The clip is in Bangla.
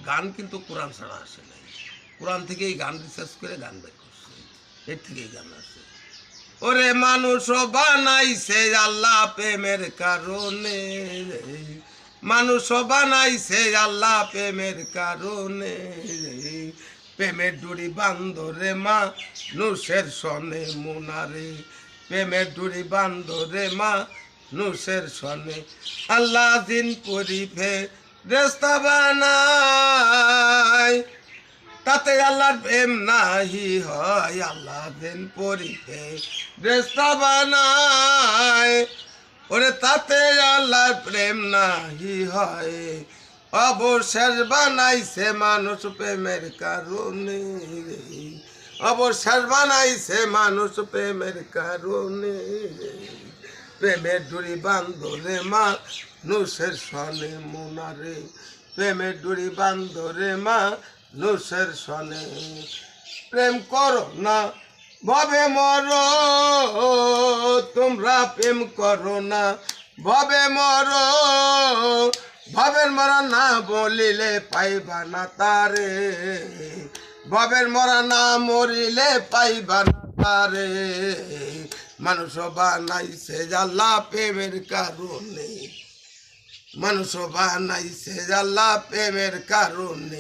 গান কিন্তু কোরআন ছাড়া আসে নাই। কোরআন থেকেই গান রিসার্চ করে গান বের করছে, এর থেকেই গান আসে। ওরে মানুষও বানাইছে আল্লাহ প্রেমের কারণে, মানুষও বানাইছে আল্লাহ প্রেমের কারণে, প্রেমের ডুরি বান্দরে মা নুসের সনে মোনারে, প্রেমের ডুরি বান্দরে মা নুসের সনে। আল্লাহ দিন পরিফে রেস্তা বানায়, তাতে আল্লাহর প্রেম নাহি হয়। আল্লাহ দিন পরিতে রেস্তা বানায়, ওরে তাতে আল্লাহর প্রেম নাহি হয়। অবশেষ বানাইছে মানুষ প্রেমের কারণে, অবশেষ বানাইছে মানুষ প্রেমের কারণে, প্রেমের ডুরি বান্ধরে মা নুসের সনে মোনারে, প্রেমের ডুরি বান্ধরে মা নুসের সনে। প্রেম করো না ভবে মর, তোমরা প্রেম করো না ভবে মর, ভবের মরা না বলিলে পাইবা না তারে, ভবের মরা না মরিলে পাইবা না তারে। মানুষ বানাইছে আল্লাহ প্রেমের কারণে, মানুষ বানাইছে আল্লাহ প্রেমের কারণে।